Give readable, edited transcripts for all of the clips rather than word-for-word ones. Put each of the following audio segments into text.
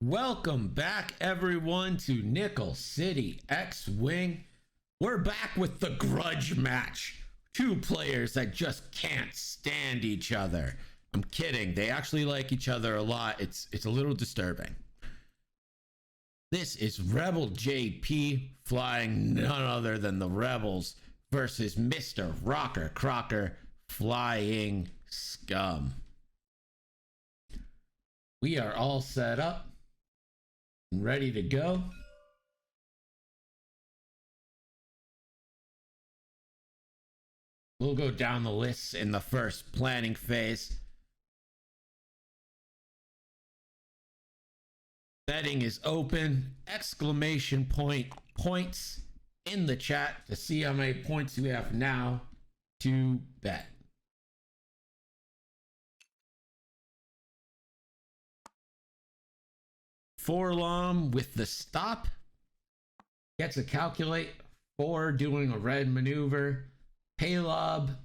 Welcome back, everyone, to Nickel City X-Wing. We're back with the grudge match. Two players that just can't stand each other. I'm kidding. They actually like each other a lot. It's a little disturbing. This is RebelJP flying none other than the Rebels versus MrRockerCrocker flying scum. We are all set up and ready to go. We'll go down the list in the first planning phase. Betting is open. Exclamation point points in the chat to see how many points you have now to bet. Forlom with the stop gets a calculate for doing a red maneuver. Paylob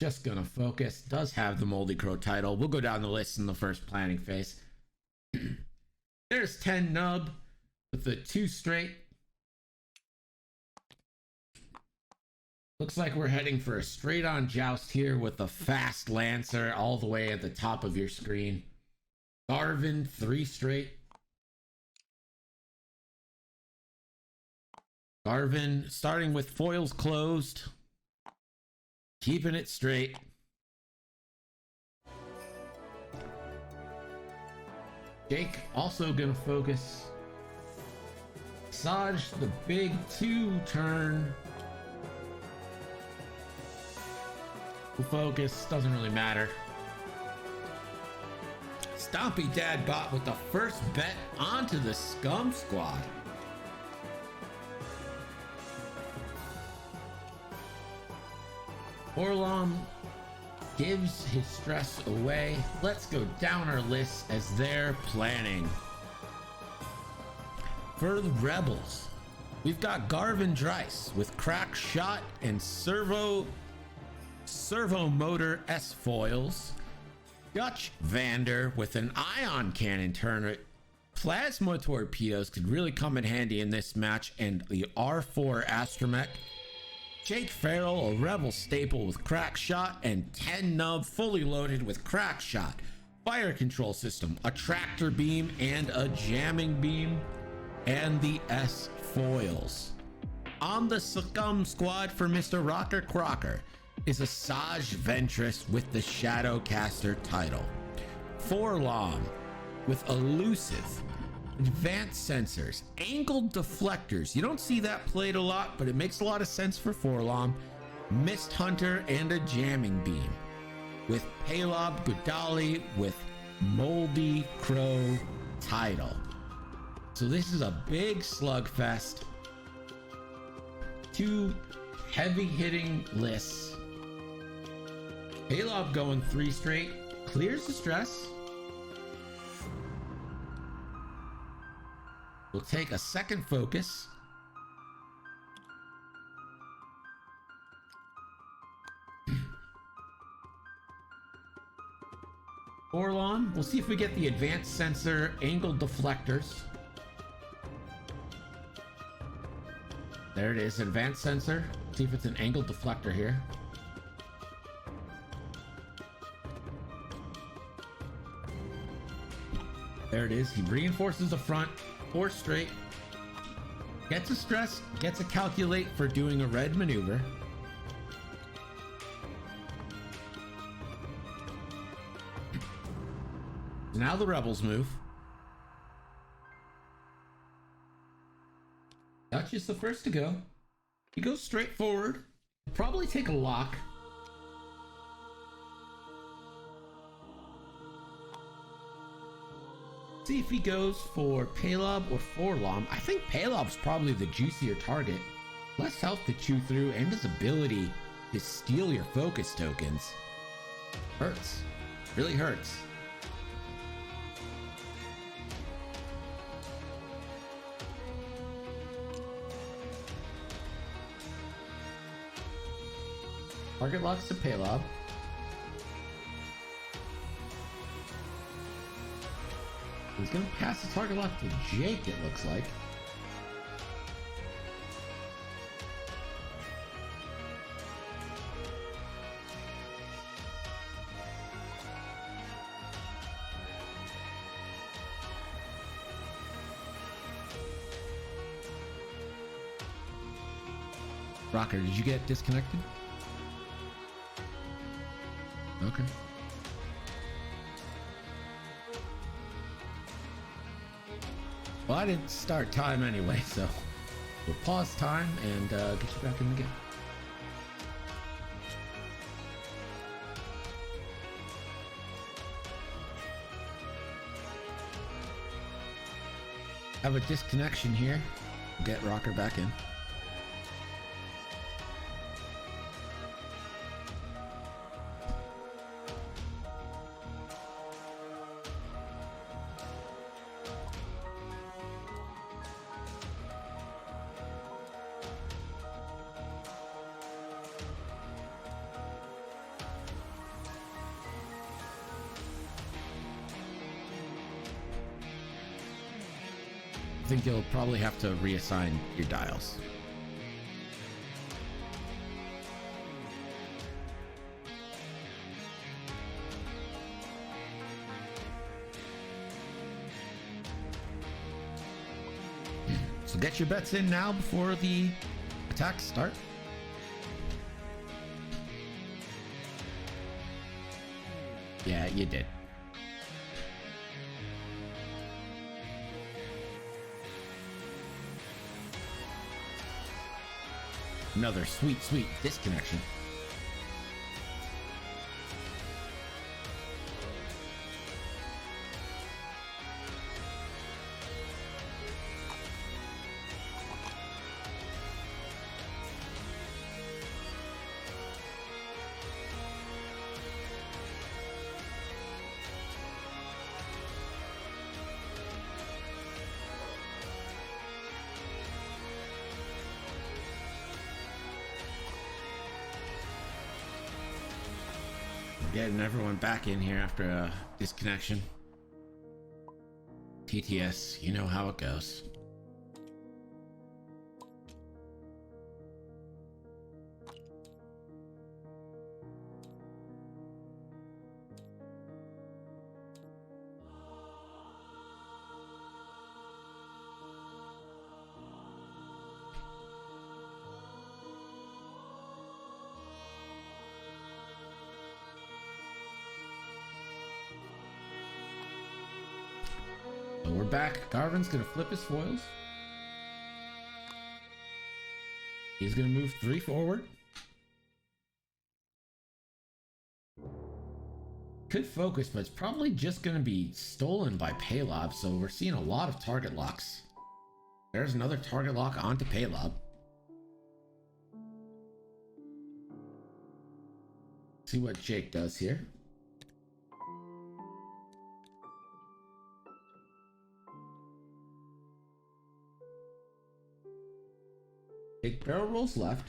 just gonna focus, does have the Moldy Crow title. We'll go down the list in the first planning phase. There's 10 Nub with the 2 straight. Looks like we're heading for a straight on joust here with a fast Lancer all the way at the top of your screen. Garvin 3 straight. Garvin starting with foils closed, keeping it straight. Jake also gonna focus. Saj the big 2 turn. Focus, doesn't really matter. Stompy Dad Bot with the first bet onto the Scum Squad. Forlom gives his stress away. Let's go down our list as they're planning. For the Rebels, we've got Garvin Dryce with crack shot and servo motor S foils. Dutch Vander with an ion cannon turret. Plasma torpedoes could really come in handy in this match, and the R4 astromech. Jake Farrell, a Rebel staple with crack shot, and 10 Nub fully loaded with crack shot, fire control system, a tractor beam, and a jamming beam, and the S foils. On the Scum Squad for MrRockerCrocker is a Saj Ventress with the Shadowcaster title. Forlom with elusive, advanced sensors, angled deflectors. You don't see that played a lot, but it makes a lot of sense for Forlom. Mist Hunter and a jamming beam. With Paylob Gudali with Moldy Crow title. So this is a big slugfest. 2 heavy hitting lists. Paylob going 3 straight, clears the stress. We'll take a second focus. Forlom, we'll see if we get the advanced sensor angled deflectors. There it is, advanced sensor. See if it's an angled deflector here. There it is. He reinforces the front, 4 straight. Gets a stress, gets a calculate for doing a red maneuver. Now the Rebels move. Dutch is the first to go. He goes straight forward. Probably take a lock. See if he goes for Paylob or Forlom. I think Paylob's probably the juicier target. Less health to chew through, and his ability to steal your focus tokens. Hurts. Really hurts. Target locks to Paylob. He's gonna pass the target lock to Jake, it looks like. Rocker, did you get disconnected? Okay. Well, I didn't start time anyway, so we'll pause time and get you back in the game. Have a disconnection here. We'll get Rocker back in. I think you'll probably have to reassign your dials. So get your bets in now before the attacks start. Yeah, you did. Another sweet disconnection. Getting everyone back in here after a disconnection. TTS, you know how it goes. We're back. Garvin's gonna flip his foils. He's gonna move 3 forward. Could focus, but it's probably just gonna be stolen by Paylob, so we're seeing a lot of target locks. There's another target lock onto Paylob. See what Jake does here. Jake barrel rolls left.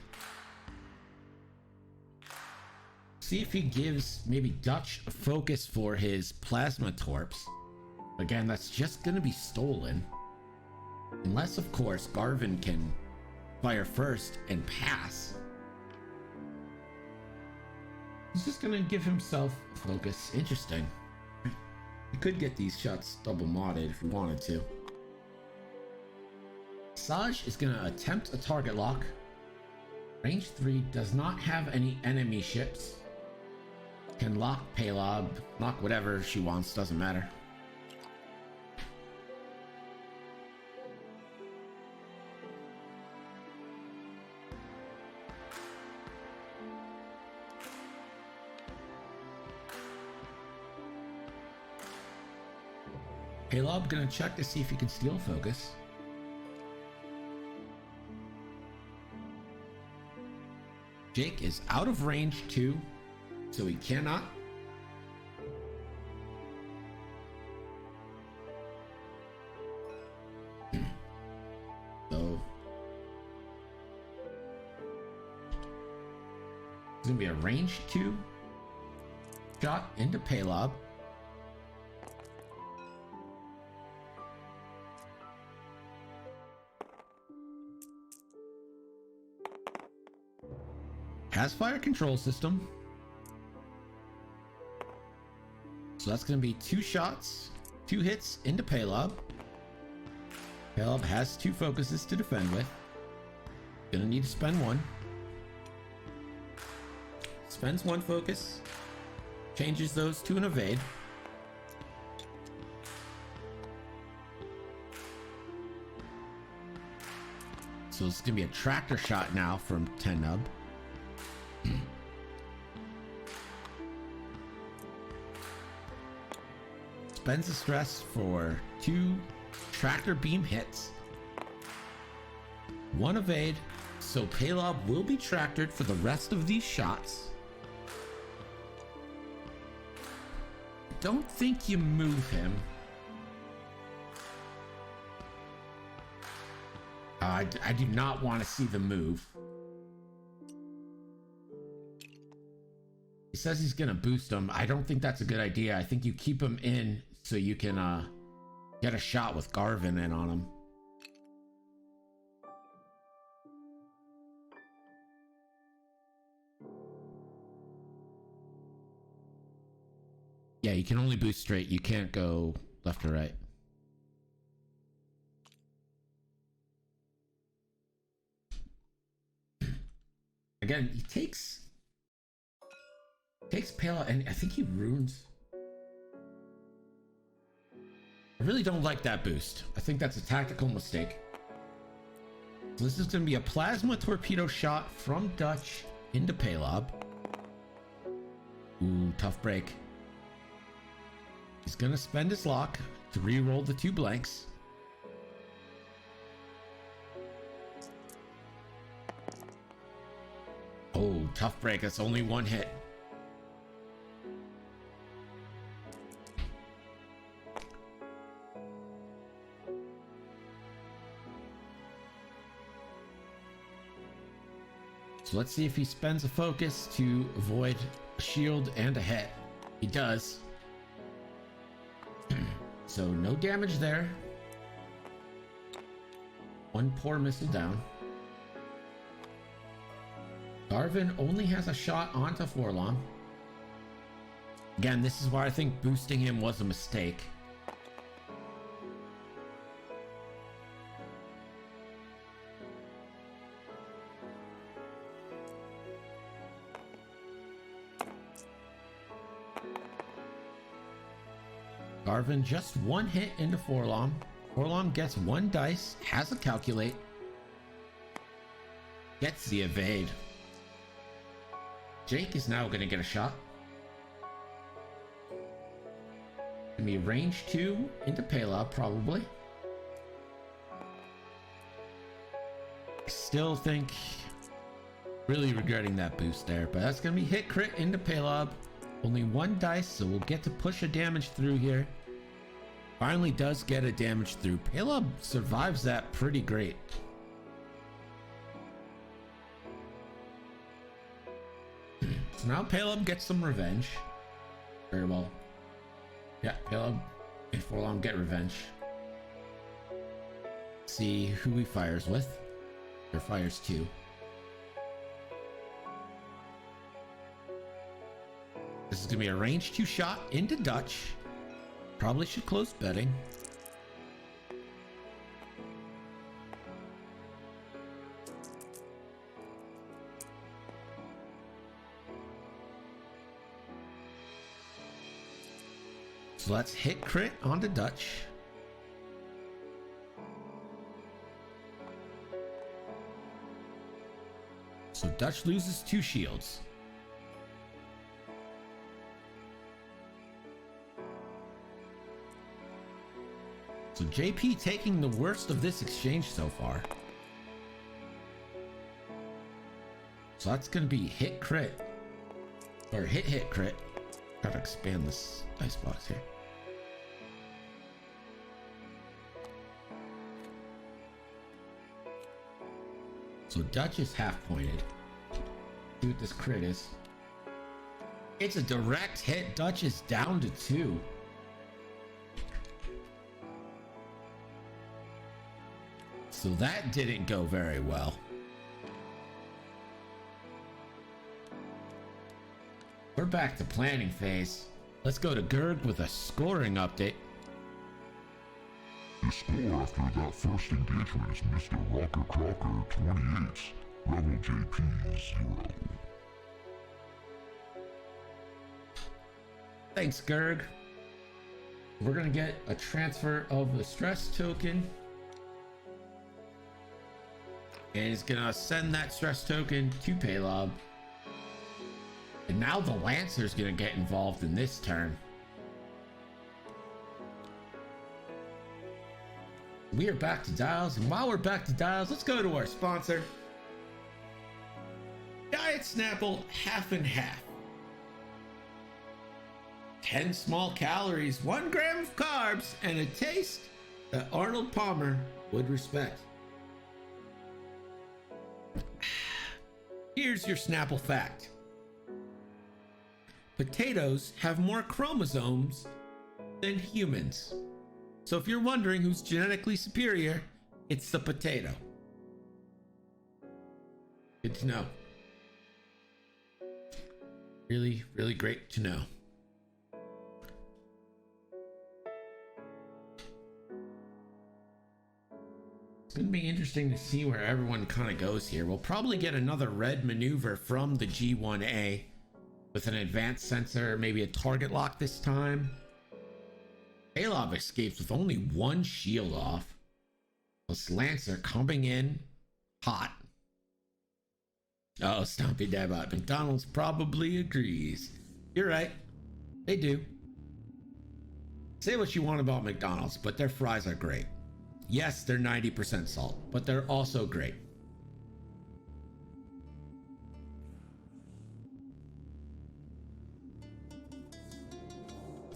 See if he gives maybe Dutch a focus for his plasma torps. Again, that's just gonna be stolen. Unless, of course, Garvin can fire first and pass. He's just gonna give himself a focus. Interesting. He could get these shots double modded if he wanted to. Saj is going to attempt a target lock. Range 3 does not have any enemy ships. Can lock Paylob, lock whatever she wants, doesn't matter. Paylob gonna check to see if he can steal focus. Jake is out of range 2, so he cannot. So it's gonna be a range 2 shot into Paylob. has fire control system. So that's going to be 2 shots, 2 hits into Paylob. Paylob has 2 focuses to defend with. Gonna need to spend 1. Spends 1 focus. Changes those to an evade. So it's gonna be a tractor shot now from 10 nub. Spends the stress for 2 tractor beam hits. 1 evade, so Paylob will be tractored for the rest of these shots. Don't think you move him. I do not want to see the move. He says he's gonna boost him. I don't think that's a good idea. I think you keep him in so you can get a shot with Garvin in on him. Yeah, you can only boost straight. You can't go left or right. Again, he takes Paylob, and I think he runes. I really don't like that boost. I think that's a tactical mistake. So this is going to be a plasma torpedo shot from Dutch into Paylob. Ooh, tough break. He's going to spend his lock to re-roll the 2 blanks. Oh, tough break. That's only 1 hit. So let's see if he spends a focus to avoid a shield and a hit. He does. So no damage there. 1 poor missile down. Garvin only has a shot onto Forlom. Again, this is why I think boosting him was a mistake. Garvin just 1 hit into Forlom. Forlom gets 1 dice, has a calculate, gets the evade. Jake is now going to get a shot. Gonna be range 2 into Paylob, probably. I still think really regretting that boost there, but that's going to be hit crit into Paylob. Only 1 dice, so we'll get to push a damage through here. Finally does get a damage through. Paylob survives that pretty great. So now Paylob gets some revenge. Very well. Yeah, Paylob and Forlom get revenge. See who he fires with. Or fires 2. This is gonna be a range 2 shot into Dutch. Probably should close betting. So let's hit crit onto Dutch. So Dutch loses 2 shields. So JP taking the worst of this exchange so far. So that's going to be hit crit. Or hit crit. Gotta expand this dice box here. So Dutch is half pointed. See what this crit is. It's a direct hit. Dutch is down to 2. So that didn't go very well. back to planning phase. Let's go to Gerg with a scoring update. The score after that first engagement is MrRockerCrocker 28, RebelJP 0. Thanks, Gerg. We're gonna get a transfer of the stress token. And he's gonna send that stress token to Paylob. And now the Lancer's gonna get involved in this turn. We are back to dials, and while we're back to dials, let's go to our sponsor. Diet Snapple half and half. 10 small calories, 1 gram of carbs, and a taste that Arnold Palmer would respect. Here's your Snapple fact. Potatoes have more chromosomes than humans. So if you're wondering who's genetically superior, it's the potato. Good to know. Really, really great to know. It's going to be interesting to see where everyone kind of goes here. We'll probably get another red maneuver from the G1A with an advanced sensor, maybe a target lock this time. Paylob escapes with only 1 shield off. This Lancer coming in hot. Oh, Stompy Dabbot. McDonald's probably agrees. You're right. They do. Say what you want about McDonald's, but their fries are great. Yes, they're 90% salt, but they're also great.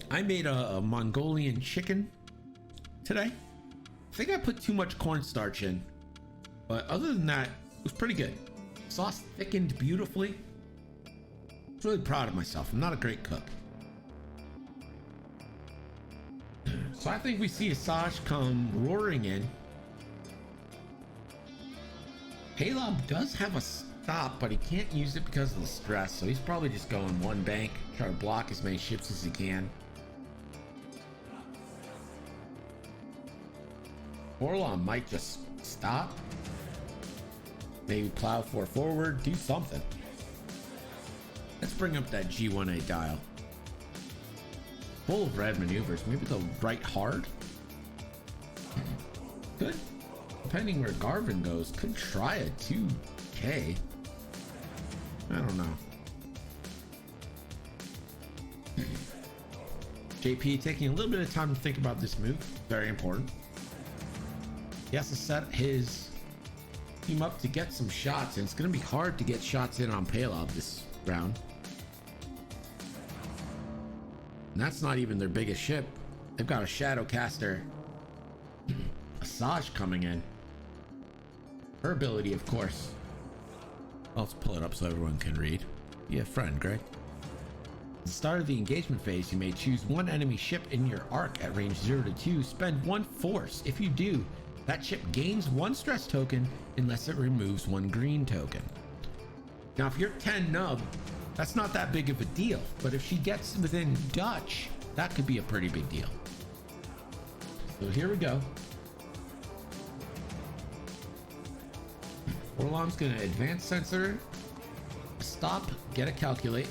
I made a Mongolian chicken today. I think I put too much cornstarch in, but other than that, it was pretty good. Sauce thickened beautifully. I'm really proud of myself. I'm not a great cook. So I think we see Asajj come roaring in. Paylob does have a stop, but he can't use it because of the stress, so he's probably just going 1 bank, try to block as many ships as he can. Orlon might just stop. Maybe plow 4 forward, do something. Let's bring up that G1A dial. Full of red maneuvers. Maybe they'll right hard. Could, depending where Garvin goes, could try a 2K. I don't know. JP taking a little bit of time to think about this move. Very important. He has to set his team up to get some shots, and it's going to be hard to get shots in on Paylob this round. And that's not even their biggest ship. They've got a Shadowcaster Asajj coming in. Her ability, of course. Let's pull it up so everyone can read. Be a friend, Greg. At the start of the engagement phase, you may choose 1 enemy ship in your arc at range 0 to 2. Spend 1 force. If you do, that ship gains 1 stress token unless it removes 1 green token. Now, if you're 10 nub, that's not that big of a deal, but if she gets within Dutch, that could be a pretty big deal. So here we go. Orlon's gonna advance sensor, stop, get a calculate,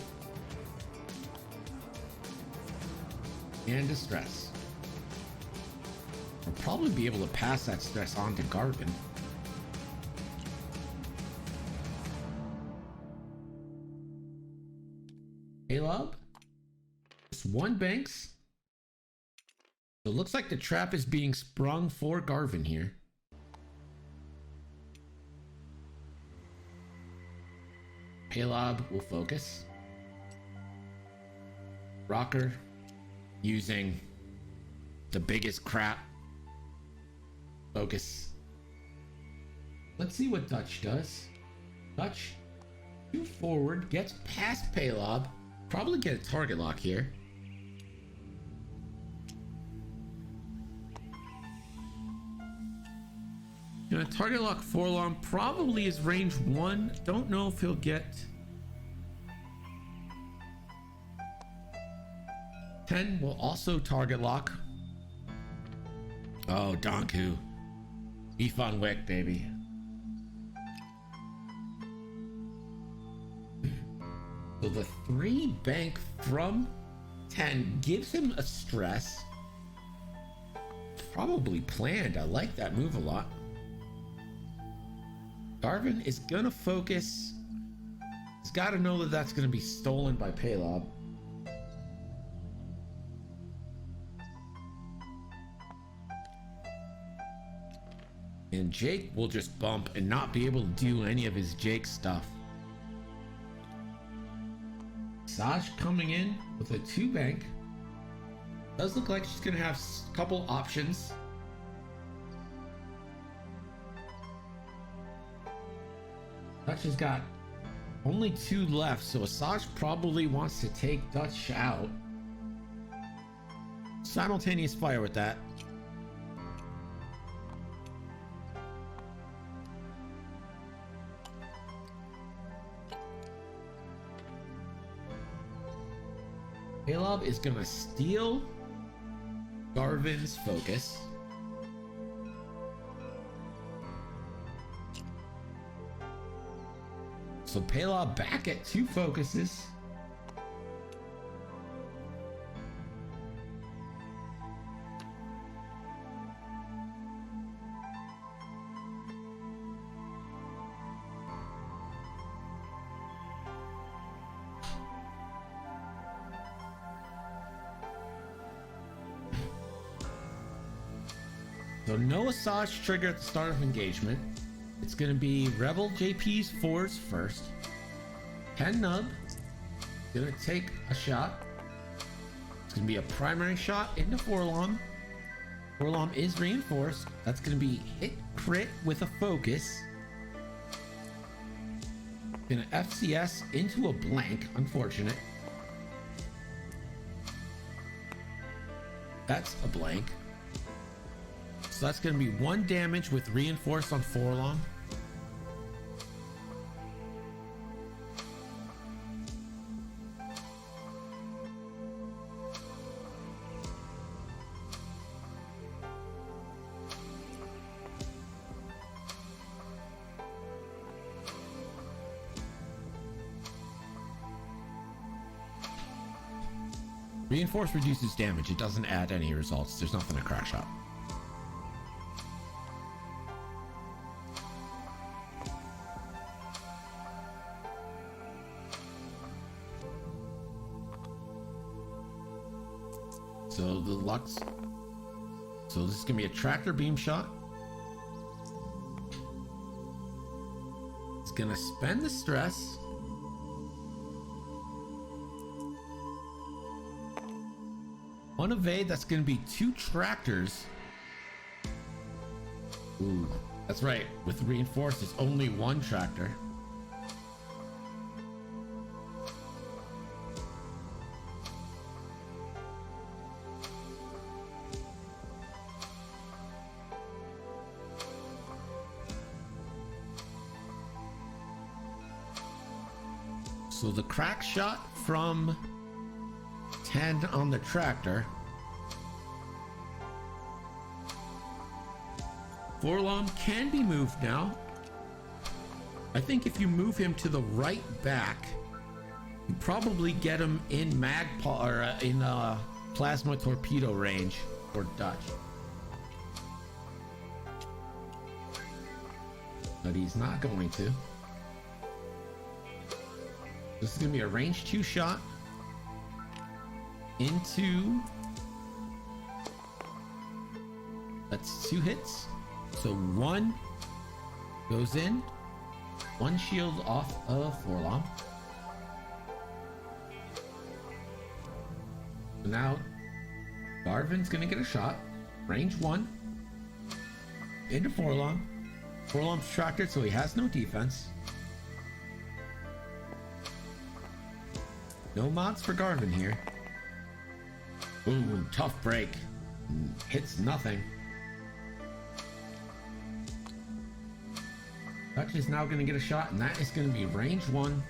and distress. We'll probably be able to pass that stress on to Garvin. Paylob, just 1 banks. So it looks like the trap is being sprung for Garvin here. Paylob will focus. Rocker using the biggest crap. Focus. Let's see what Dutch does. Dutch, 2 forward, gets past Paylob. Probably get a target lock here. Gonna target lock Forlong, probably is range 1. Don't know if he'll get 10 will also target lock. Oh, Donku. Beef on Wick, baby. So the 3 bank from 10 gives him a stress. Probably planned. I like that move a lot. Garvin is gonna focus. He's got to know that that's gonna be stolen by Paylob. And Jake will just bump and not be able to do any of his Jake stuff. Saj coming in with a 2 bank. Does look like she's gonna have a couple options. Dutch has got only 2 left, so Asajj probably wants to take Dutch out. Simultaneous fire with that. Paylob is gonna steal Garvin's focus. So Paylob back at 2 focuses. So no Asajj trigger at the start of engagement. It's going to be RebelJP's 4s first. 10 Nub. Going to take a shot. It's going to be a primary shot into Forlom. Forlom is reinforced. That's going to be hit crit with a focus. Going to FCS into a blank. Unfortunate. That's a blank. So that's going to be 1 damage with reinforced on Forlom. Reinforce reduces damage. It doesn't add any results. There's nothing to crash up. So the Lux. So this is gonna be a tractor beam shot. It's gonna spend the stress. On evade, that's gonna be 2 tractors. Ooh, that's right. With reinforced, it's only 1 tractor. So the crack shot from 10 on the tractor. Forlom can be moved now. I think if you move him to the right back, you probably get him in Magpul or in plasma torpedo range for Dutch. But he's not going to. This is gonna be a range 2 shot into. That's 2 hits. So 1 goes in, 1 shield off of Forlom. So now Garvin's gonna get a shot. Range 1 into Forlom. Forlom's tractored, so he has no defense. No mods for Garvin here. Ooh, tough break. Hits nothing. Dutch is now going to get a shot, and that is going to be range 1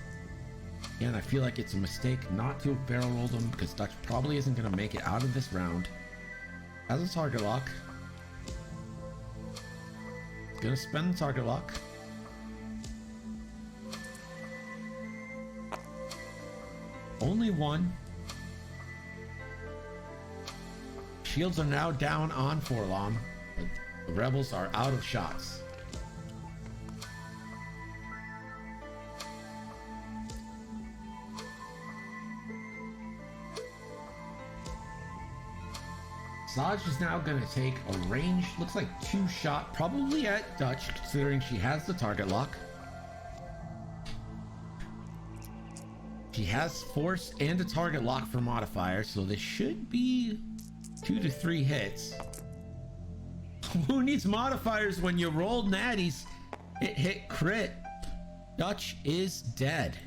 And I feel like it's a mistake not to have barrel rolled him because Dutch probably isn't going to make it out of this round. Has a target lock. He's going to spend the target lock. Only one. Shields are now down on Forlom, but the rebels are out of shots. Saj is now going to take a range, looks like 2-shot, probably at Dutch, considering she has the target lock. She has force and a target lock for modifier, so this should be 2 to 3 hits. Who needs modifiers when you rolled natties? It hit crit. Dutch is dead.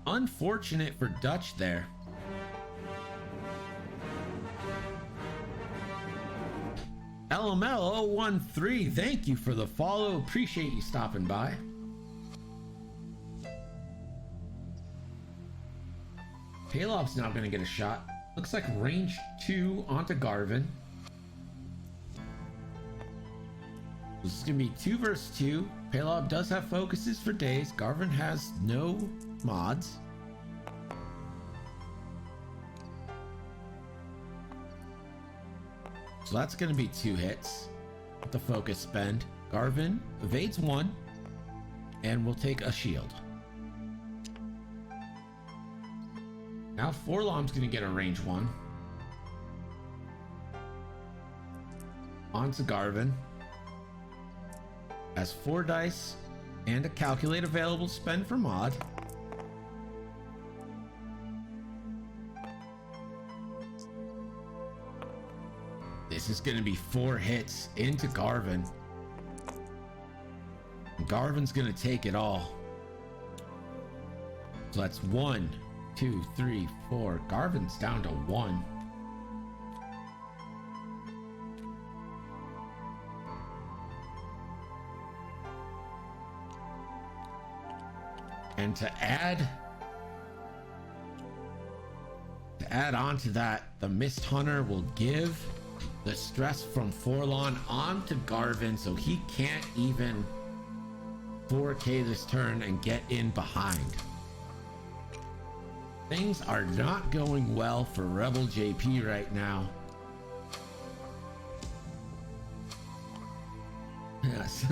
Unfortunate for Dutch there. LML013, thank you for the follow. Appreciate you stopping by. Palop's now going to get a shot. Looks like range 2 onto Garvin. This is going to be 2 versus 2. Palop does have focuses for days. Garvin has no mods. So that's going to be 2 hits with the focus spend. Garvin evades 1 and will take a shield. Now Forlom's going to get a range 1. On to Garvin. Has 4 dice and a calculate available spend for mod. This is going to be 4 hits into Garvin. And Garvin's going to take it all. So that's 1, 2, 3, 4. Garvin's down to 1. And to add on to that, the Mist Hunter will give the stress from Forlon onto Garvin, so he can't even 4K this turn and get in behind. Things are not going well for RebelJP right now. Yes.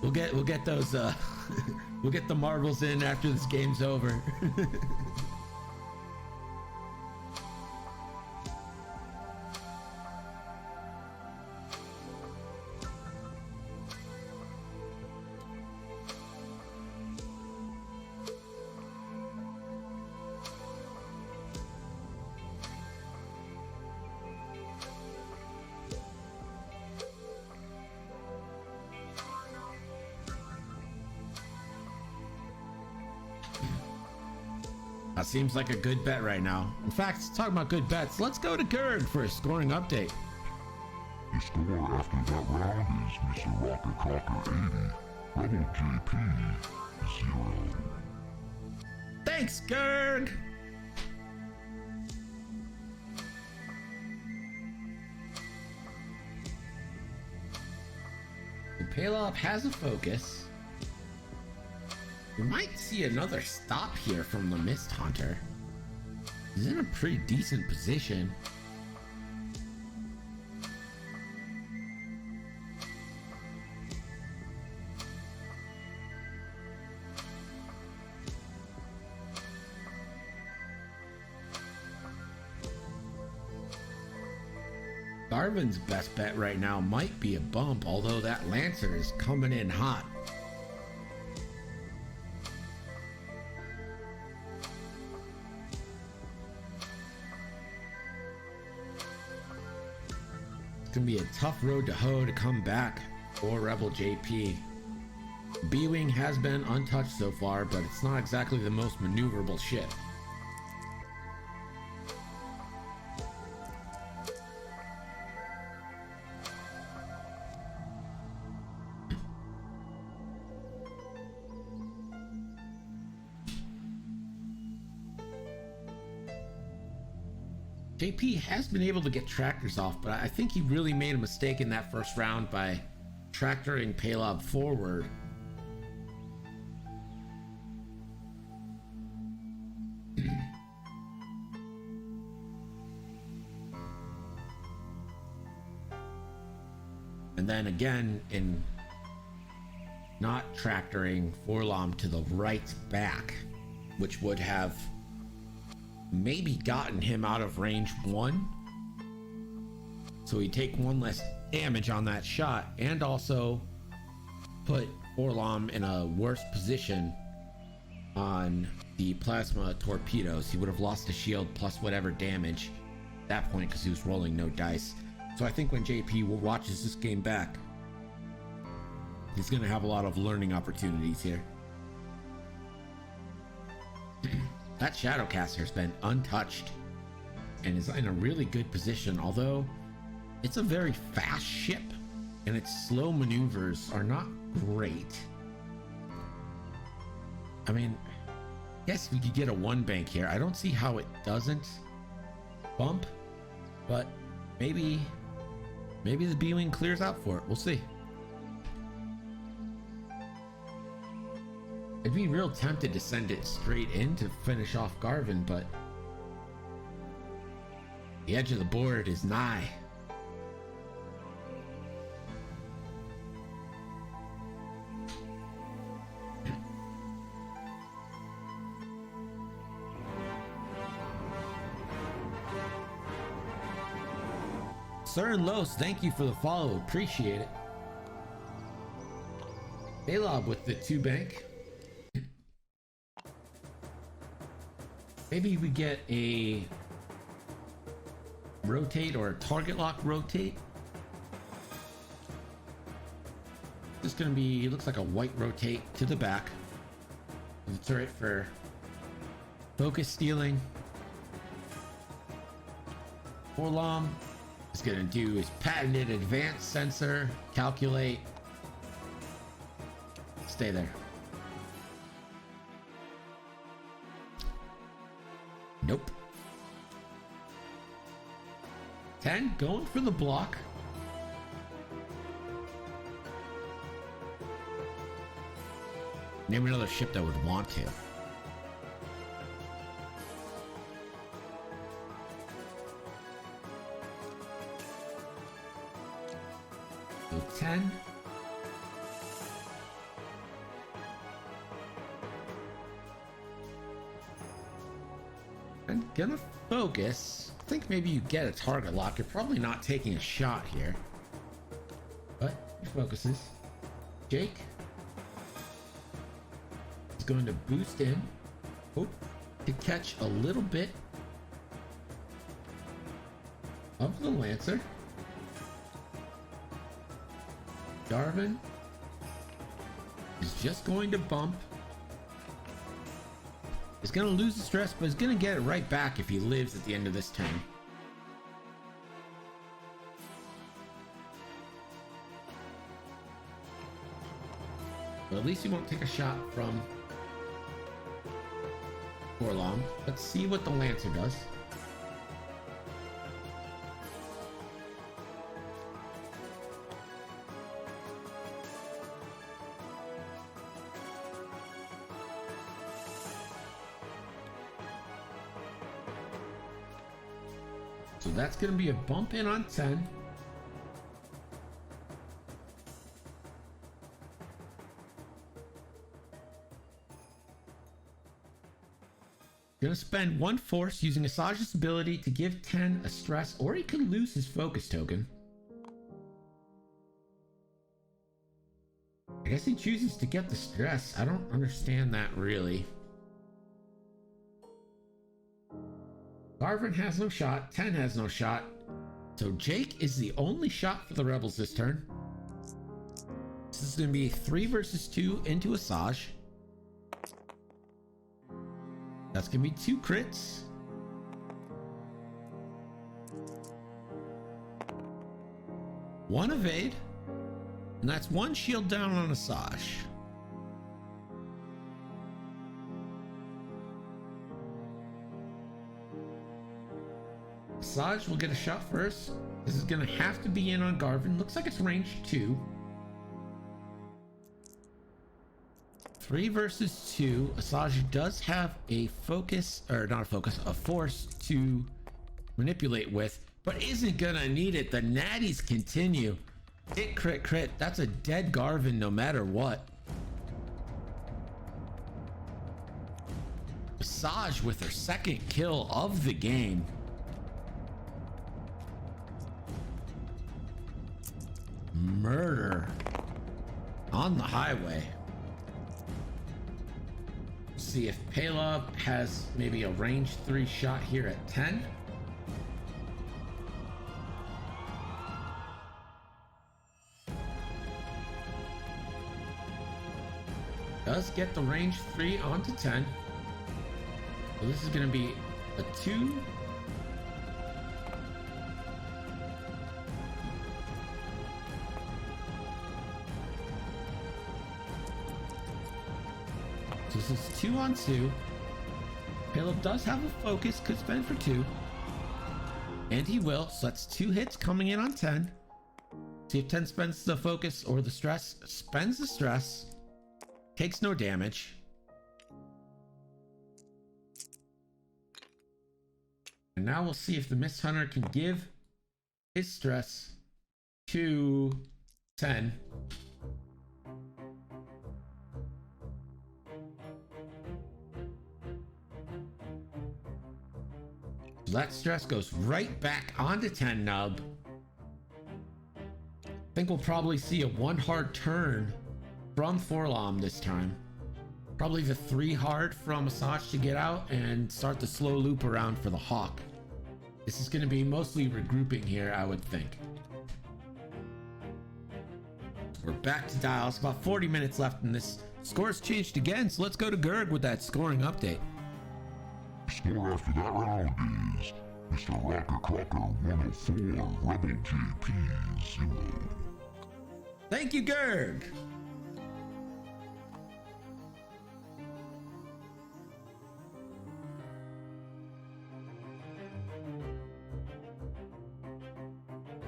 We'll get those we'll get the marbles in after this game's over. That seems like a good bet right now. In fact, talking about good bets, let's go to Gerg for a scoring update. The score after that round is MrRockerCrocker 80, RebelJP 0. Thanks, Gerg! The Palop has a focus. We might see another stop here from the Mist Hunter. He's in a pretty decent position. Garvin's best bet right now might be a bump, although that Lancer is coming in hot. It's gonna be a tough road to hoe to come back for RebelJP. B-Wing has been untouched so far, but it's not exactly the most maneuverable ship. JP has been able to get tractors off, but I think he really made a mistake in that first round by tractoring Paylob forward. And then again, in not tractoring Forlom to the right back, which would have maybe gotten him out of range 1. So he'd take 1 less damage on that shot and also put Forlom in a worse position on the plasma torpedoes. He would have lost a shield plus whatever damage at that point because he was rolling no dice. So I think when JP watches this game back, he's going to have a lot of learning opportunities here. That Shadowcaster's been untouched and is in a really good position, although it's a very fast ship and its slow maneuvers are not great. I mean, yes, we could get a 1 bank here. I don't see how it doesn't bump, but maybe the B-Wing clears out for it. We'll see. I'd be real tempted to send it straight in to finish off Garvin, but the edge of the board is nigh. Sir and Los, thank you for the follow. Appreciate it. Alob with the 2 bank. Maybe we get a rotate or a target lock rotate. This is going to be, it looks like a white rotate to the back. The turret for focus stealing. Forlom is going to do his patented advanced sensor, calculate, stay there. Nope. 10 going for the block. Name another ship that would want to. So 10. I'm gonna focus. I think maybe you get a target lock. You're probably not taking a shot here, but he focuses. Jake is going to boost in. Hope to catch a little bit of the Lancer. Darwin is just going to bump. He's going to lose the stress, but he's going to get it right back if he lives at the end of this turn. But at least he won't take a shot from Forlom. Let's see what the Lancer does. So that's going to be a bump in on 10. Going to spend 1 force using Asajj's ability to give 10 a stress, or he could lose his focus token. I guess he chooses to get the stress. I don't understand that really. Garvin has no shot, 10 has no shot, so Jake is the only shot for the Rebels this turn. This is going to be 3 versus 2 into Asajj. That's going to be 2 crits. One evade, and that's 1 shield down on Asajj. Asajj will get a shot first. This is gonna have to be in on Garvin. Looks like it's range 2. 3 versus 2. Asajj does have a focus, or not a focus, a force to manipulate with, but isn't gonna need it. The natties continue. Hit, crit, crit. That's a dead Garvin no matter what. Asajj with her second kill of the game. Murder on the highway. See if Paylob has maybe a range 3 shot here at 10. Does get the range 3 onto 10. So this is going to be a 2. So this is 2 on 2. Caleb does have a focus, could spend for 2. And he will, so that's 2 hits coming in on 10. See if 10 spends the focus or the stress. Spends the stress. Takes no damage. And now we'll see if the Mist Hunter can give his stress to 10. So that stress goes right back onto 10 nub. I think we'll probably see a 1 hard turn from Forlom this time. Probably the 3 hard from Asajj to get out and start the slow loop around for the Hawk. This is going to be mostly regrouping here, I would think. We're back to dials. About 40 minutes left and this score's changed again, so let's go to Gerg with that scoring update. Score after that round is MrRockerCrocker 104, RebelJP 0. Thank you, Gerg.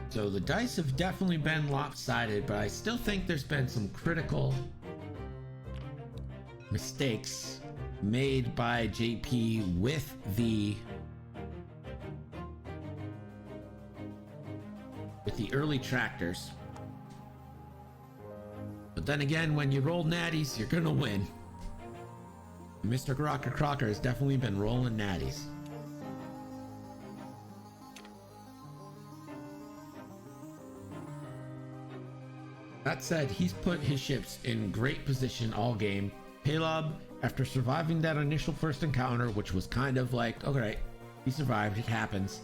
So the dice have definitely been lopsided, but I still think there's been some critical mistakes made by JP with the early tractors. But then again, when you roll natties, you're gonna win. MrRockerCrocker has definitely been rolling natties. That said, he's put his ships in great position all game. Paylob, after surviving that initial first encounter, which was kind of like, okay, he survived, it happens,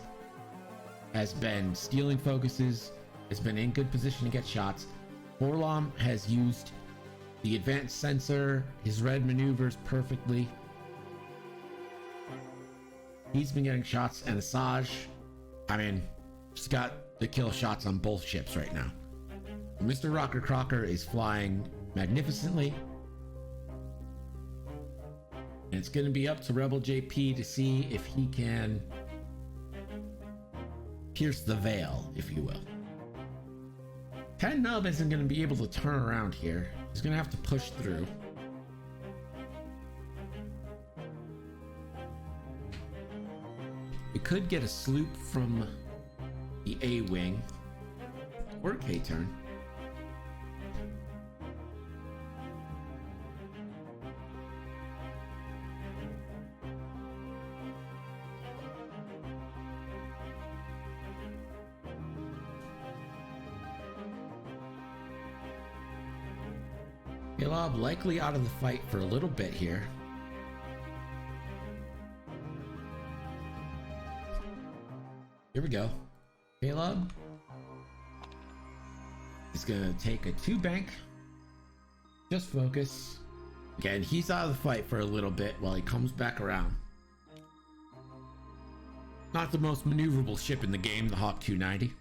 has been stealing focuses, has been in good position to get shots. Forlom has used the advanced sensor, his red maneuvers perfectly. He's been getting shots, and Asajj, I mean, he's got the kill shots on both ships right now. MrRockerCrocker is flying magnificently. And it's going to be up to RebelJP to see if he can pierce the veil, if you will. 10 nub isn't going to be able to turn around here. He's going to have to push through. We could get a sloop from the A wing or K turn. Paylob likely out of the fight for a little bit here. Here we go. Paylob is gonna take a 2 bank. Just focus. Again, he's out of the fight for a little bit while he comes back around. Not the most maneuverable ship in the game, the Hawk 290.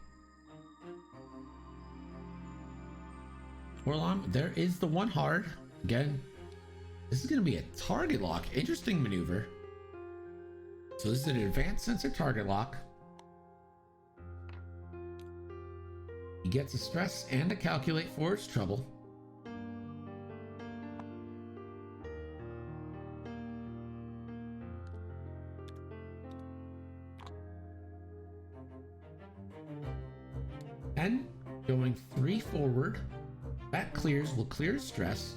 Forlom, there is the 1 hard. Again, this is going to be a target lock. Interesting maneuver. So this is an advanced sensor target lock. He gets a stress and a calculate for his trouble. And going 3 forward. That clears, will clear his stress.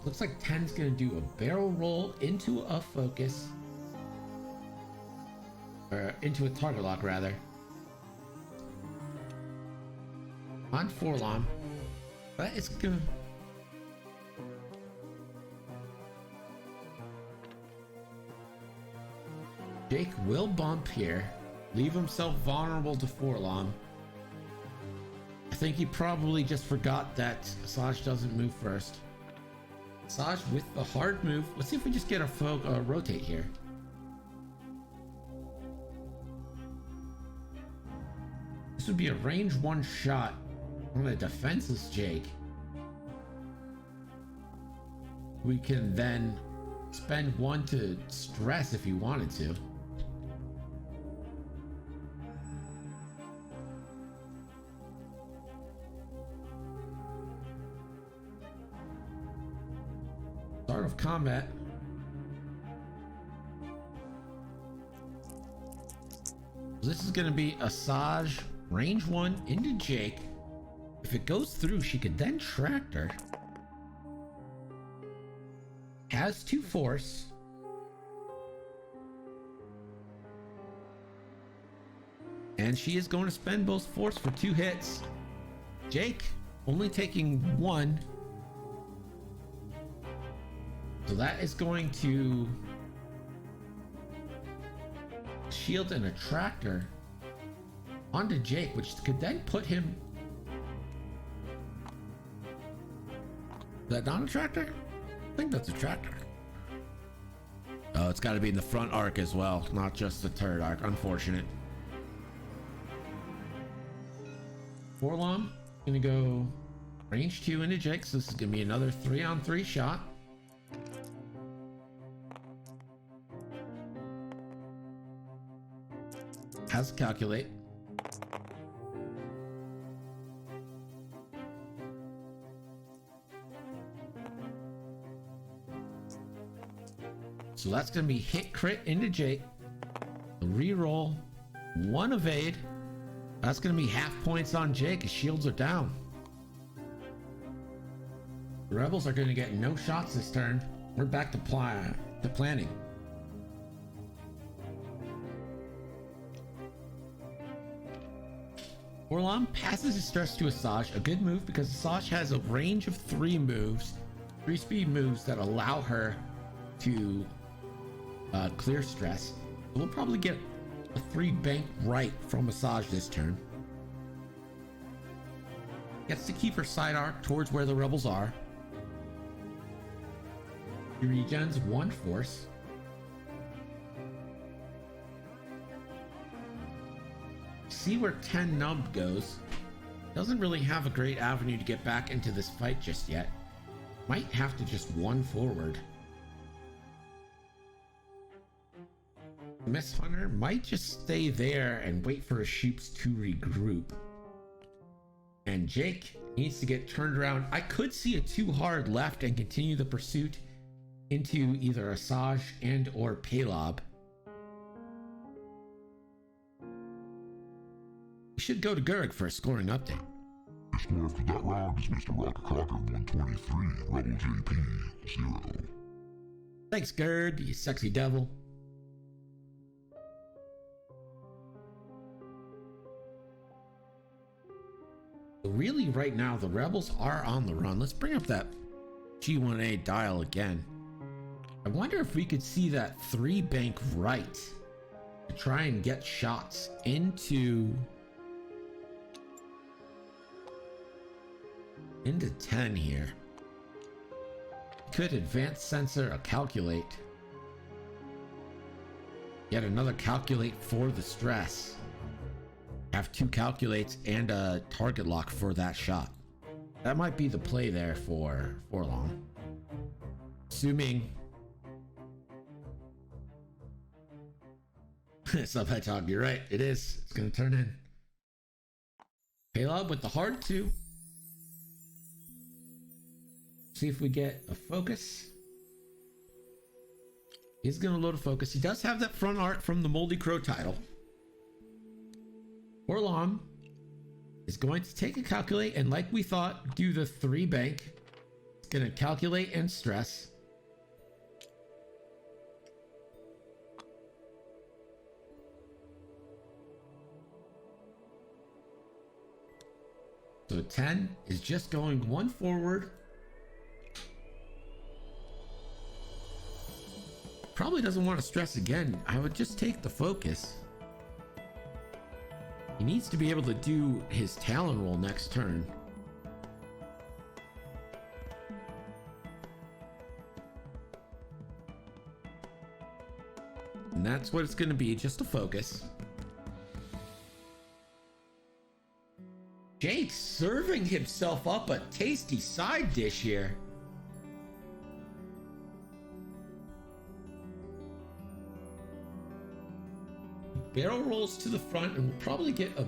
Looks like 10's gonna do a barrel roll into a focus. Or into a target lock rather. On Forlom. But it's gonna... Jake will bump here. Leave himself vulnerable to Forlom. I think he probably just forgot that Asajj doesn't move first. Asajj with the hard move. Let's see if we just get a rotate here. This would be a range 1 shot on a defenseless Jake. We can then spend 1 to stress if he wanted to. Start of combat. This is going to be Asajj range 1 into Jake. If it goes through, she could then tractor. Has 2 force. And she is going to spend both force for 2 hits. Jake only taking 1. So that is going to shield an attractor onto Jake, which could then put him... Is that not a tractor? I think that's a tractor. Oh, it's got to be in the front arc as well, not just the turret arc. Unfortunate. Forlom gonna go range 2 into Jake, so this is gonna be another 3-on-3 shot. Has to calculate. So that's going to be hit crit into Jake. Reroll. 1 evade. That's going to be half points on Jake. His shields are down. The rebels are going to get no shots this turn. We're back to planning. Forlom passes his stress to Asajj. A good move because Asajj has a range of 3 moves. 3 speed moves that allow her to clear stress. We'll probably get a 3 bank right from Asajj this turn. Gets to keep her side arc towards where the rebels are. She regens 1 force. See where 10 nub goes. Doesn't really have a great avenue to get back into this fight just yet. Might have to just 1 forward. Miss Hunter might just stay there and wait for his shoops to regroup. And Jake needs to get turned around. I could see a 2 hard left and continue the pursuit into either Asajj and or Palob. We should go to Gurg for a scoring update. The score after that round is MrRockerCrocker 123, RebelJP 0. Thanks, Gurg, you sexy devil. Really, right now, the rebels are on the run. Let's bring up that G1A dial again. I wonder if we could see that 3 bank right to try and get shots into 10 here. Could advance sensor or calculate. Yet another calculate for the stress. Have 2 calculates and a target lock for that shot. That might be the play there for long. Assuming Sub Hedgehog, you're right. It is. It's gonna turn in. Paylob with the hard 2. See if we get a focus. He's gonna load a focus. He does have that front arc from the Moldy Crow title. Orlom is going to take a calculate and, like we thought, do the 3 bank. It's gonna calculate and stress. So 10 is just going 1 forward. Probably doesn't want to stress again. I would just take the focus. He needs to be able to do his Talon roll next turn. And that's what it's going to be, just a focus. Jake serving himself up a tasty side dish here. Barrel rolls to the front and we'll probably get a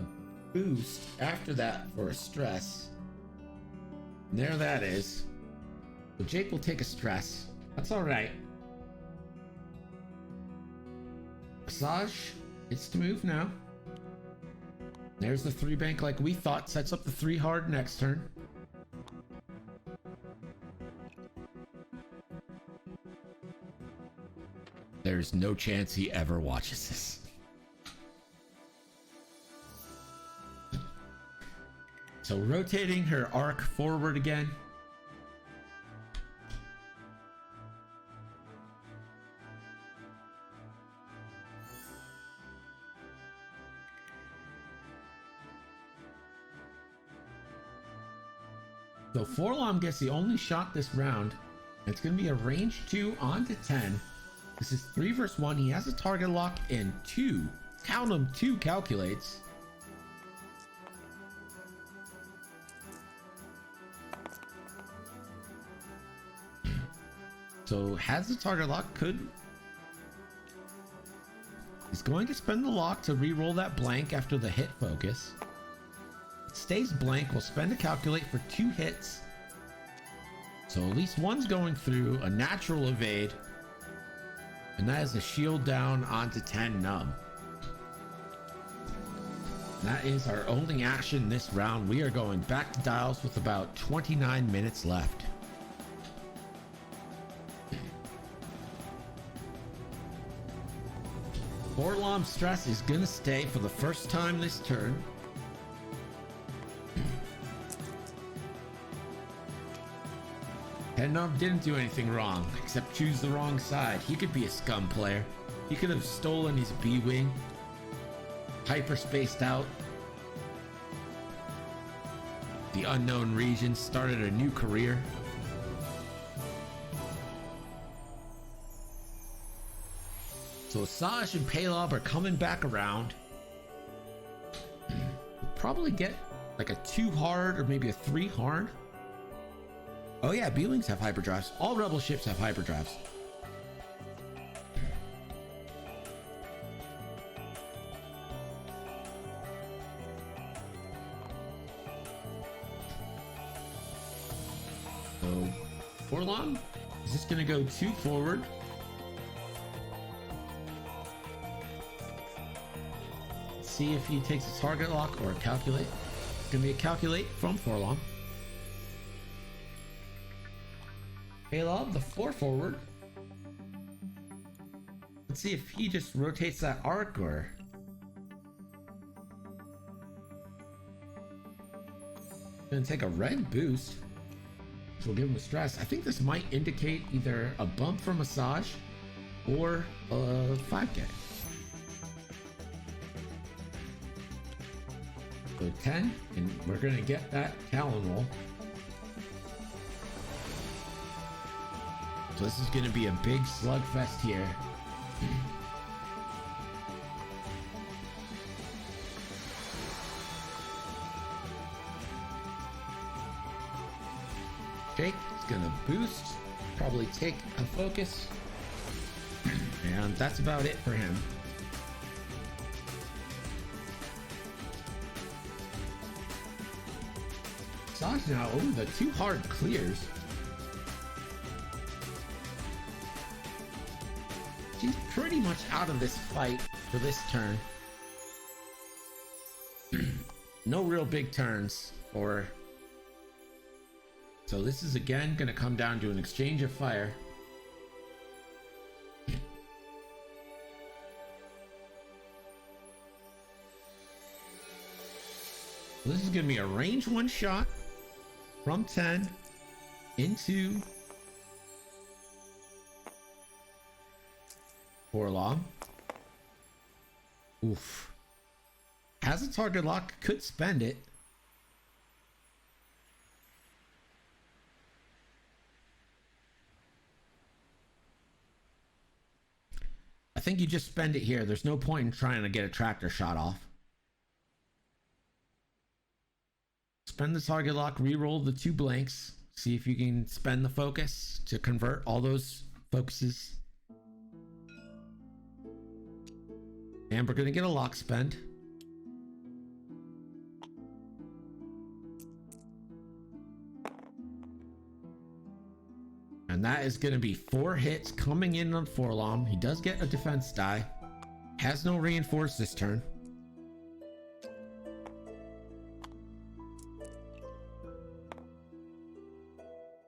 boost after that for a stress. And there that is. So Jake will take a stress. That's all right. Massage gets to move now. There's the 3 bank like we thought. Sets up the 3 hard next turn. There's no chance he ever watches this. So rotating her arc forward again. So Forlom gets the only shot this round. It's going to be a range 2 onto 10. This is 3 versus 1. He has a target lock and 2. Count them, 2 calculates. So has the target lock, could. He's going to spend the lock to re-roll that blank after the hit focus. Stays blank, will spend a calculate for 2 hits. So at least one's going through, a natural evade. And that is a shield down onto 10 numb. That is our only action this round. We are going back to dials with about 29 minutes left. Orlom stress is gonna stay for the first time this turn. Headnumb didn't do anything wrong, except choose the wrong side. He could be a scum player. He could have stolen his B-Wing. Hyperspaced out. The unknown region, started a new career. So Asajj and Paylob are coming back around. We'll probably get like a 2 hard or maybe a 3 hard. Oh yeah, B-Wings have hyperdrives. All Rebel ships have hyperdrives. So, Forlom is just gonna go 2 forward. See if he takes a target lock or a calculate. It's gonna be a calculate from Forlom. Paylob, the 4 forward. Let's see if he just rotates that arc or. Gonna take a red boost, which will give him a stress. I think this might indicate either a bump from Asajj or a 5K. So 10, and we're gonna get that Talon roll. So this is gonna be a big slugfest here. Jake is gonna boost, probably take a focus, and that's about it for him. Saj now over the 2 hard clears. She's pretty much out of this fight for this turn. No real big turns for her. So this is again going to come down to an exchange of fire. This is going to be a range 1 shot from 10 into Forlom. Oof. Has a target lock, could spend it. I think you just spend it here. There's no point in trying to get a tractor shot off. Spend the target lock, re-roll the 2 blanks. See if you can spend the focus to convert all those focuses. And we're going to get a lock spend. And that is going to be 4 hits coming in on Forlom. He does get a defense die. Has no reinforce this turn.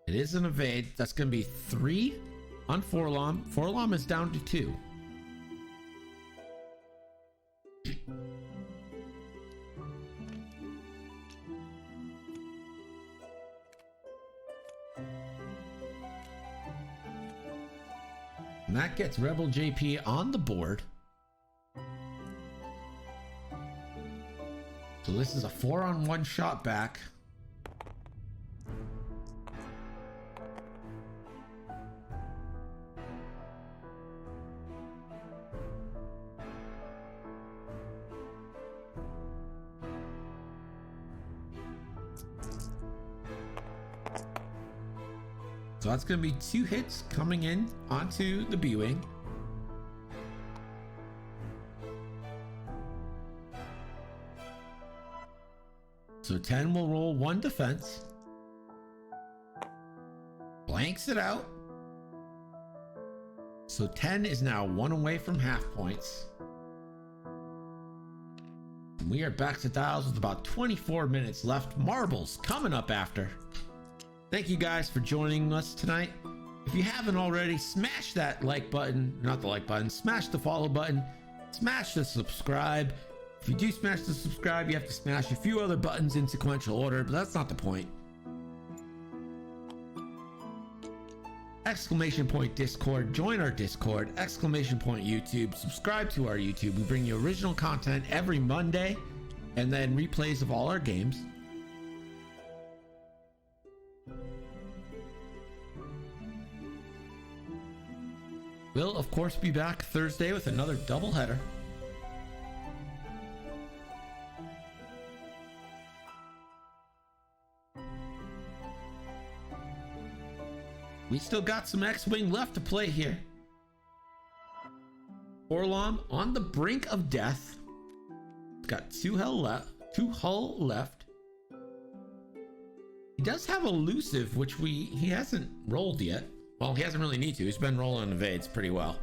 It is an evade. That's going to be 3 on Forlom. Forlom is down to 2. And that gets RebelJP on the board. So this is a 4-on-1 shot back. So that's going to be 2 hits coming in onto the B-Wing. So 10 will roll 1 defense. Blanks it out. So 10 is now 1 away from half points. And we are back to dials with about 24 minutes left. Marbles coming up after. Thank you guys for joining us tonight. If you haven't already, smash that like button, not the like button, smash the follow button, smash the subscribe. If you do smash the subscribe, you have to smash a few other buttons in sequential order, but that's not the point. Exclamation point Discord, join our Discord, exclamation point YouTube, subscribe to our YouTube. We bring you original content every Monday and then replays of all our games. We'll, of course, be back Thursday with another doubleheader. We still got some X-Wing left to play here. Forlom on the brink of death. Got 2 hull left. He does have elusive, which he hasn't rolled yet. Well, he hasn't really need to. He's been rolling evades pretty well.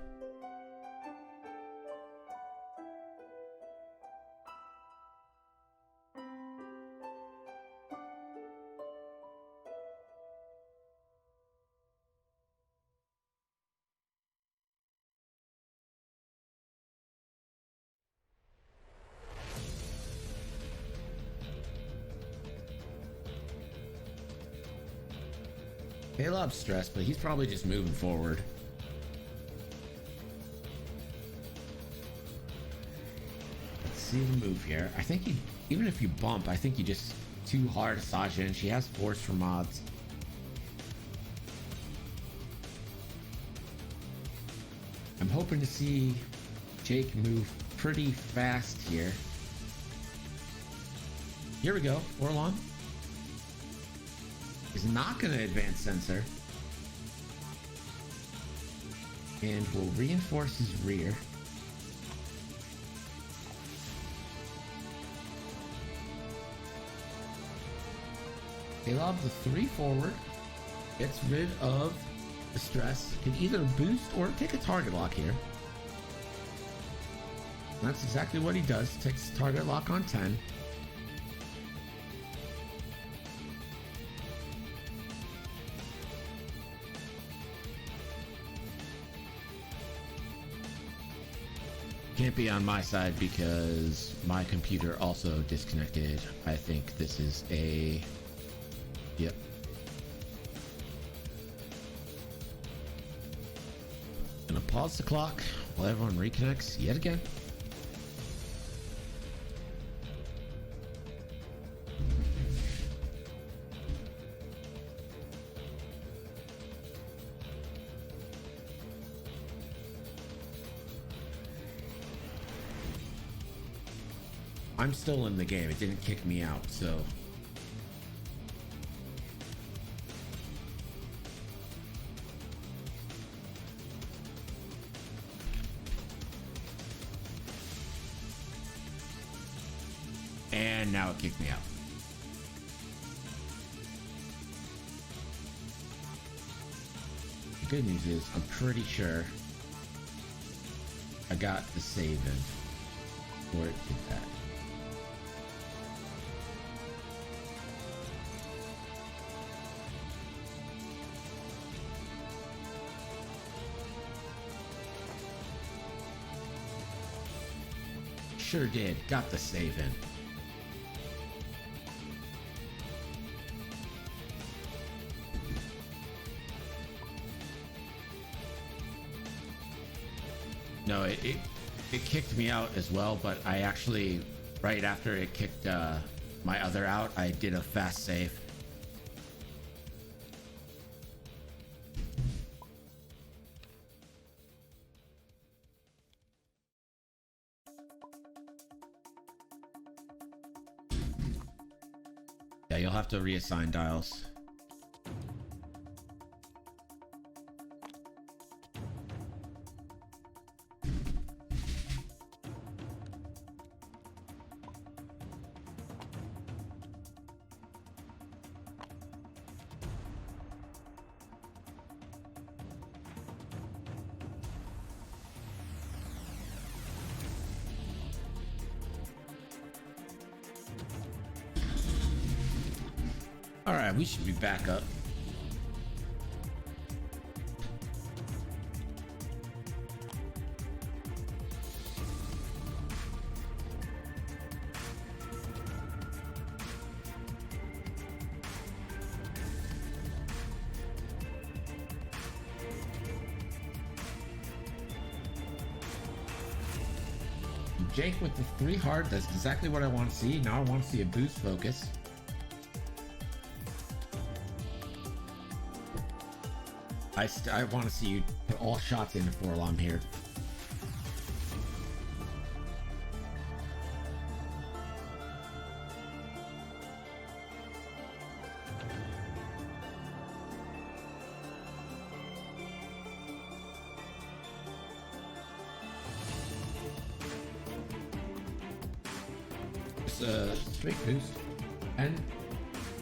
Caleb's stressed, but he's probably just moving forward. Let's see the move here. I think even if you bump, I think you just too hard Sasha, and she has force for mods. I'm hoping to see Jake move pretty fast here. Here we go, Forlom. is not going to advance sensor. And will reinforce his rear. They lob the 3 forward. Gets rid of the stress. Can either boost or take a target lock here. That's exactly what he does. Takes target lock on 10. Can't be on my side because my computer also disconnected. I think this is a... Yep. Gonna pause the clock while everyone reconnects yet again. I'm still in the game. It didn't kick me out, so... And now it kicked me out. The good news is, I'm pretty sure I got the save in where it did that. Sure did. Got the save in. No, it kicked me out as well, but I actually, right after it kicked my other out, I did a fast save. Yeah, you'll have to reassign dials. All right, we should be back up. Jake with the 3 hard, that's exactly what I want to see. Now I want to see a boost focus. I want to see you put all shots into Forlom here. Just a straight boost. And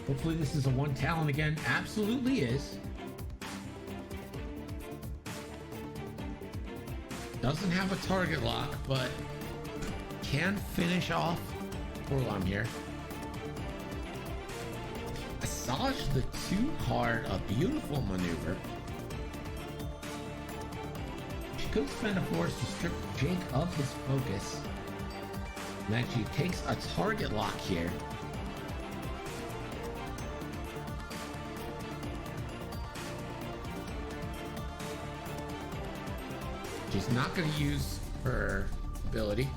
hopefully this is a 1 talent again. Absolutely is. Doesn't have a target lock, but can finish off Forlom here. Massage the 2 hard, a beautiful maneuver. She could spend a force to strip Jake of his focus. And then she takes a target lock here. She's not going to use her ability.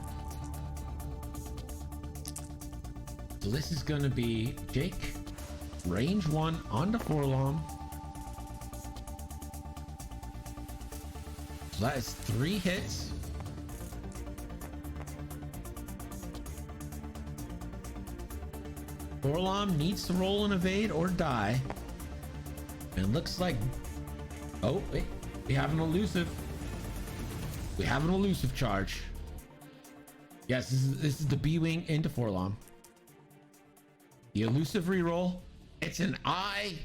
So this is going to be Jake, range 1 onto Forlom. So that is 3 hits. Forlom needs to roll an evade or die. And looks like, oh wait, we have an elusive. We have an elusive charge. Yes, this is the B-wing into Forlom. The elusive reroll. It's an I.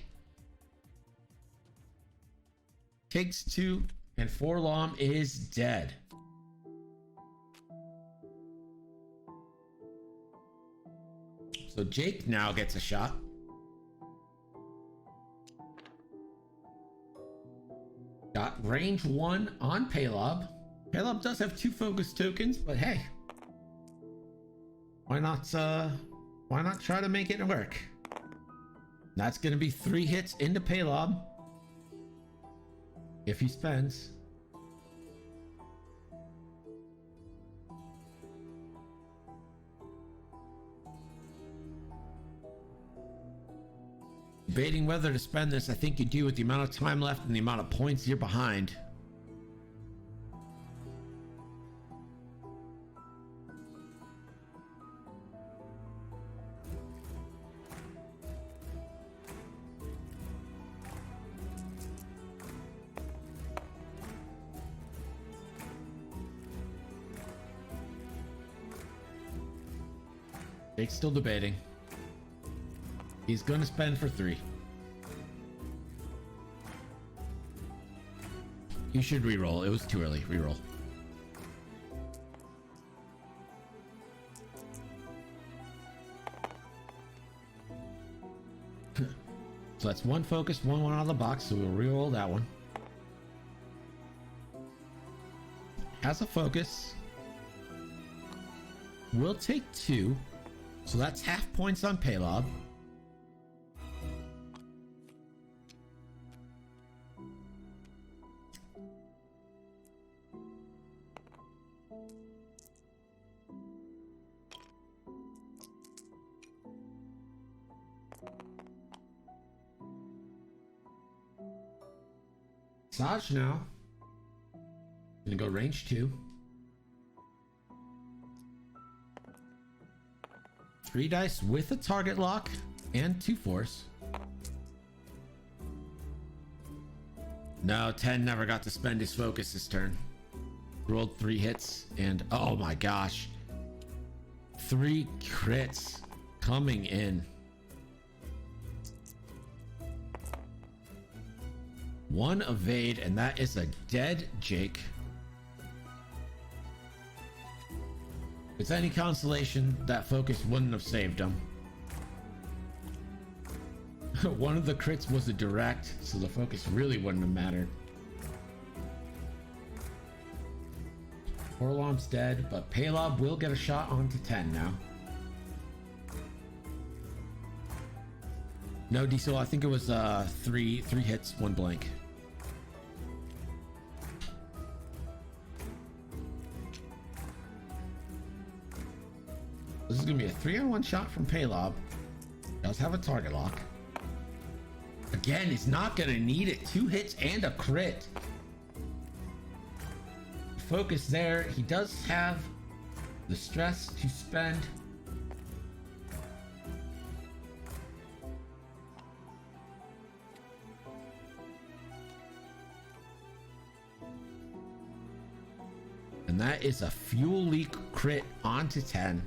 Takes 2, and Forlom is dead. So Jake now gets a shot. Got range 1 on Paylob. Paylob does have 2 focus tokens, but hey, why not try to make it work? That's gonna be 3 hits into Paylob if he spends. Debating whether to spend this. I think you do with the amount of time left and the amount of points you're behind. Jake's still debating. He's gonna spend for 3. You should reroll. It was too early. Reroll. So that's 1 focus, 1 out of the box. So we'll reroll that one. Has a focus. We'll take 2. So that's half points on Paylob. Saj now. Gonna go range 2. 3 dice with a target lock and 2 force. No, 10 never got to spend his focus this turn. Rolled 3 hits and oh my gosh. 3 crits coming in. 1 evade, and that is a dead Jake. If it's any consolation, that focus wouldn't have saved him. One of the crits was a direct, so the focus really wouldn't have mattered. Forlom's dead, but Paylob will get a shot onto 10 now. No, Diesel, I think it was 3 hits, 1 blank. This is gonna be a 3-on-1 shot from Paylob. Does have a target lock. Again, he's not gonna need it. 2 hits and a crit. Focus there. He does have the stress to spend. And that is a fuel leak crit onto 10.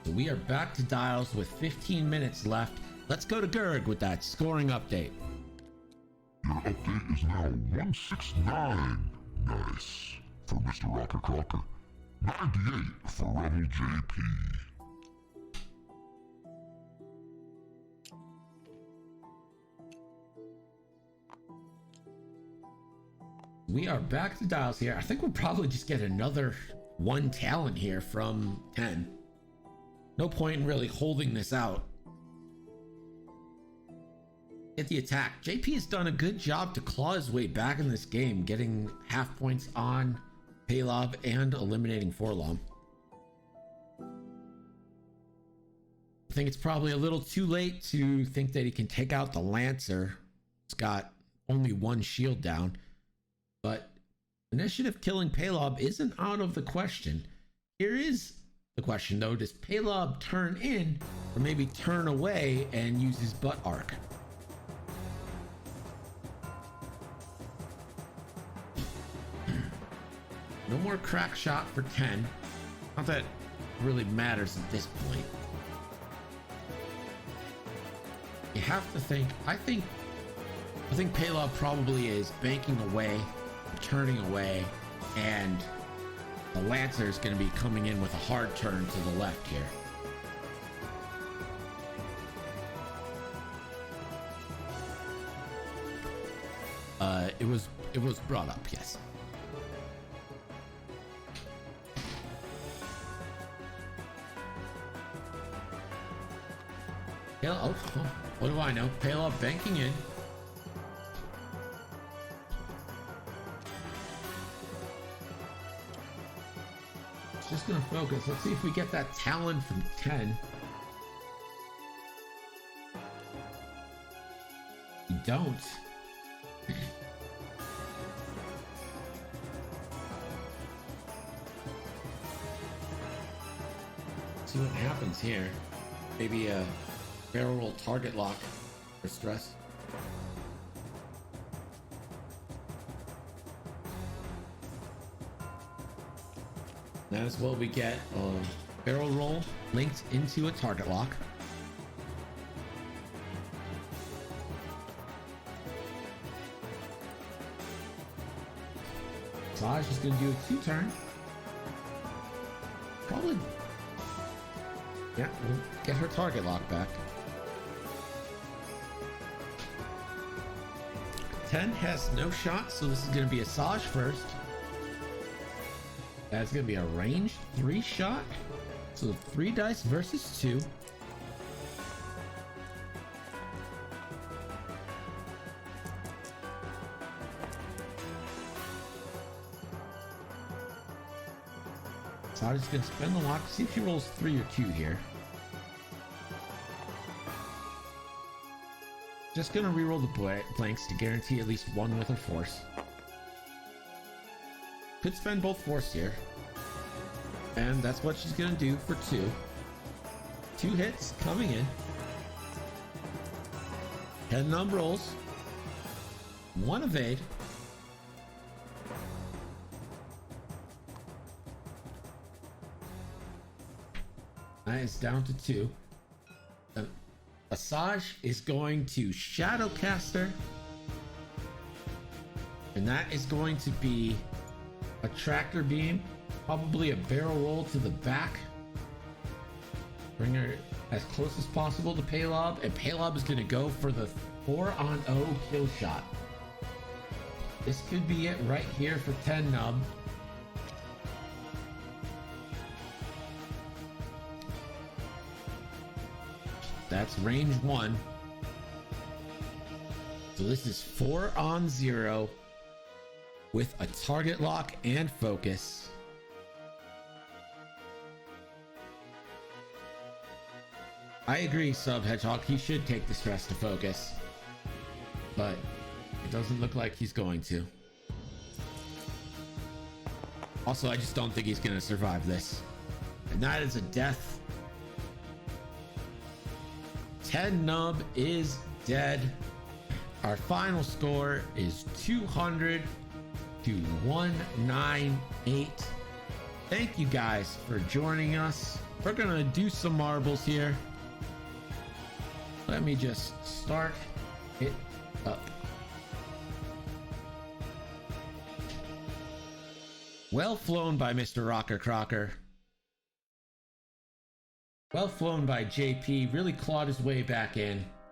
So we are back to dials with 15 minutes left. Let's go to Gerg with that scoring update. Your update is now 169. Nice. For MrRockerCrocker. 98 for RebelJP. We are back to dials here. I think we'll probably just get another 1 talent here from 10. No point in really holding this out. Get the attack. JP has done a good job to claw his way back in this game, getting half points on Paylob and eliminating Forlom. I think it's probably a little too late to think that he can take out the Lancer. It's got only 1 shield down, but initiative killing Paylob isn't out of the question. Here is the question though, does Paylob turn in or maybe turn away and use his butt arc? No more crack shot for 10. Not that it really matters at this point. You have to think, I think Paylob probably is banking away, turning away, and the Lancer is going to be coming in with a hard turn to the left here. It was brought up, yes. Yeah, oh, what do I know? Paylob banking in. Just gonna focus. Let's see if we get that Talon from 10. We don't. See what happens here. Maybe a barrel roll target lock for stress. That as well, we get a barrel roll linked into a target lock. Saj is going to do a 2-turn. Probably. Yeah, we'll get her target lock back. 10 has no shot, so this is going to be a Saj first. That's going to be a ranged 3 shot. So 3 dice versus 2. Saj is going to spend the lock. See if she rolls 3 or 2 here. Just going to reroll the blanks to guarantee at least 1 with her force. Could spend both force here. And that's what she's going to do for 2. 2 hits coming in. 10 nub rolls. 1 evade. That is down to 2. Asajj is going to Shadowcaster. And that is going to be a tractor beam, probably a barrel roll to the back. Bring her as close as possible to Paylob, and Paylob is going to go for the 4-on-0 kill shot. This could be it right here for 10 nub. That's range 1. So this is 4-on-0 with a target lock and focus. I agree, Sub Hedgehog. He should take the stress to focus, but it doesn't look like he's going to. Also, I just don't think he's going to survive this. And that is a death. 10 nub is dead. Our final score is 200 to 198. Thank you guys for joining us. We're gonna do some marbles here. Let me just start it up. Well flown by MrRockerCrocker. Well flown by JP, really clawed his way back in.